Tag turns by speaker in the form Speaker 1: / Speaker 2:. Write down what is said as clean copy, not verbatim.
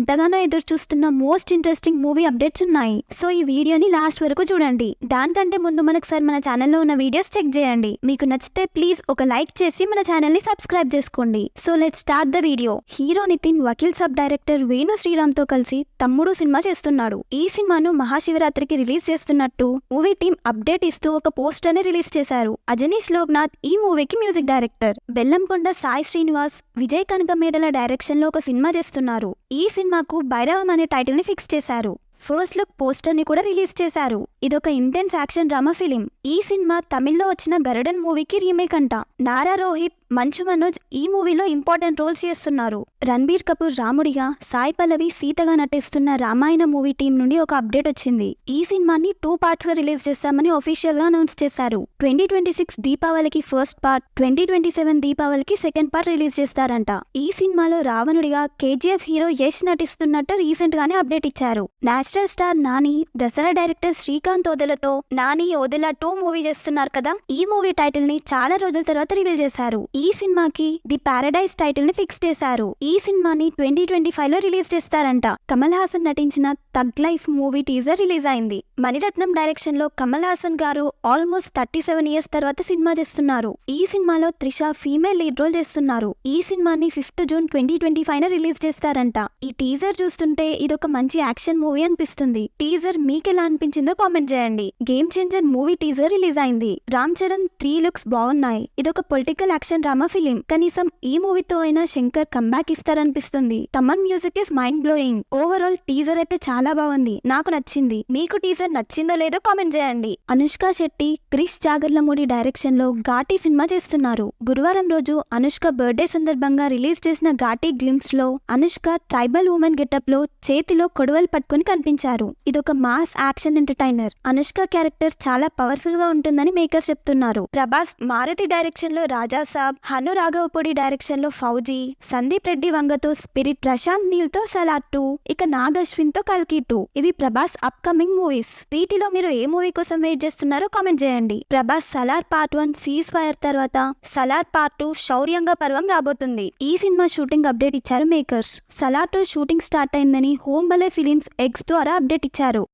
Speaker 1: ఎంతగానో ఎదురు చూస్తున్న మోస్ట్ ఇంట్రెస్టింగ్ మూవీ అప్డేట్స్ ఉన్నాయి. సో ఈ వీడియోని లాస్ట్ వరకు చూడండి. దానికంటే ముందు మనఒకసారి మన ఛానల్లో ఉన్న వీడియోస్ చెక్ చేయండి. మీకు నచ్చితే ప్లీజ్ ఒక లైక్ చేసి మన ఛానల్ ని సబ్స్క్రైబ్ చేసుకోండి. So let's start the video. Hero Nithin Vakeel Saab director Venu Sriram తో కలిసి తమ్ముడు సినిమా చేస్తున్నాడు. ఈ సినిమాను మహాశివరాత్రికి రిలీజ్ చేస్తున్నట్టు మూవీ టీం అప్డేట్ ఇస్తూ ఒక పోస్టర్ ని రిలీజ్ చేశారు. అజనీష్ లోక్నాథ్ ఈ మూవీకి music director. Bellamkonda Sai Srinivas, Vijay Kanakamedala direction లో ఒక సినిమా చేస్తున్నారు. ఈ సినిమాకు భైరవం అనే టైటిల్ ని ఫిక్స్ చేశారు. ఫస్ట్ లుక్ పోస్టర్ ని కూడా రిలీజ్ చేశారు. ఇదొక ఇంటెన్స్ యాక్షన్ డ్రామా ఫిలిం. ఈ సినిమా తమిళ్లో వచ్చిన గరుడన్ మూవీకి రీమేక్ అంట. నారా రోహిత్, మంచు మనోజ్ ఈ మూవీలో ఇంపార్టెంట్ రోల్స్ చేస్తున్నారు. రణబీర్ కపూర్ రాముడిగా, సాయి పల్లవి సీతగా నటిస్తున్న రామాయణ మూవీ టీం నుండి ఒక అప్డేట్ వచ్చింది. ఈ సినిమాని 2 పార్ట్స్ గా రిలీజ్ చేస్తామని అఫీషియల్ గా అనౌన్స్ చేశారు. 2026 దీపావళికి ఫస్ట్ పార్ట్, 2027 దీపావళికి సెకండ్ పార్ట్ రిలీజ్ చేస్తారంట. ఈ సినిమాలో రావణుడిగా కేజీఎఫ్ హీరో యష్ నటిస్తున్నట్టు రీసెంట్ గానే అప్డేట్ ఇచ్చారు. Natural star Nani, Dasara director Srikanth ఓదెలతో నాని ఓదెలా 2 మూవీ చేస్తున్నారు కదా. ఈ మూవీ టైటిల్ ని చాలా రోజుల తర్వాత రివీల్ చేశారు. ఈ సినిమాకి ది పారడైజ్ టైటిల్ ని ఫిక్స్ చేశారు. ఈ సినిమాని 2025 లో రిలీజ్ చేస్తారంట. కమల్ హాసన్ నటించిన tug life movie teaser release అయింది. మణిరత్నం డైరెక్షన్ లో కమల్ హాసన్ గారు ఆల్మోస్ట్ 37 ఇయర్స్ తర్వాత సినిమా చేస్తున్నారు. ఈ సినిమాలో త్రిష ఫీమేల్ లీడ్ రోల్ చేస్తున్నారు. ఈ సినిమాని 5th జూన్ 2025 రిలీజ్ చేస్తారంట. ఈ టీజర్ చూస్తుంటే ఇదొక మంచి యాక్షన్ మూవీ అనిపిస్తుంది. టీజర్ మీకెలా అనిపించిందో కామెంట్ చేయండి. Game changer movie teaser release అయింది. రామ్ చరణ్ 3 లుక్స్ బాగున్నాయి. ఇదొక పొలిటికల్ యాక్షన్ డ్రామా ఫిలిం. కనీసం ఈ మూవీతో అయినా శంకర్ కంబ్యాక్ ఇస్తారనిపిస్తుంది. Thaman music is mind blowing. Overall teaser అయితే చాలా బాగుంది. నాకు నచ్చింది. మీకు టీజర్ నచ్చిందో లేదో కామెంట్ చేయండి. అనుష్క శెట్టి, క్రిష్ జాగర్లమూడి డైరెక్షన్ లో ఘాటీ సినిమా చేస్తున్నారు. గురువారం రోజు అనుష్క బర్త్డే సందర్భంగా రిలీజ్ చేసిన ఘాటీ గ్లింప్స్ లో అనుష్క ట్రైబల్ ఉమెన్ గెటప్ లో చేతిలో కొడవలు పట్టుకుని కనిపించారు. ఇదొక mass action entertainer. Anushka character చాలా పవర్ఫుల్ గా ఉంటుందని మేకర్స్ చెప్తున్నారు. ప్రభాస్ మారుతి డైరెక్షన్ లో రాజా సాబ్, హను రాఘవపూడి డైరెక్షన్ లో ఫౌజీ, సందీప్ రెడ్డి వంగతో స్పిరిట్, ప్రశాంత్ నీల్ తో సలార్ 2, ఇక నాగ్ అశ్విన్ తో కల్కి 2. ఇవి ప్రభాస్ అప్ కమింగ్ మూవీస్. వీటిలో మీరు ఏ మూవీ కోసం వెయిట్ చేస్తున్నారో కామెంట్ చేయండి. Prabhas Salaar part 1 cease fire తర్వాత సలార్ పార్ట్ 2 శౌర్యంగా పర్వం రాబోతుంది. ఈ సినిమా షూటింగ్ అప్డేట్ ఇచ్చారు మేకర్స్. సలార్ 2 షూటింగ్ స్టార్ట్ అయిందని హోమ్ బలే ఫిలిమ్స్ ఎక్స్ ద్వారా అప్డేట్ ఇచ్చారు.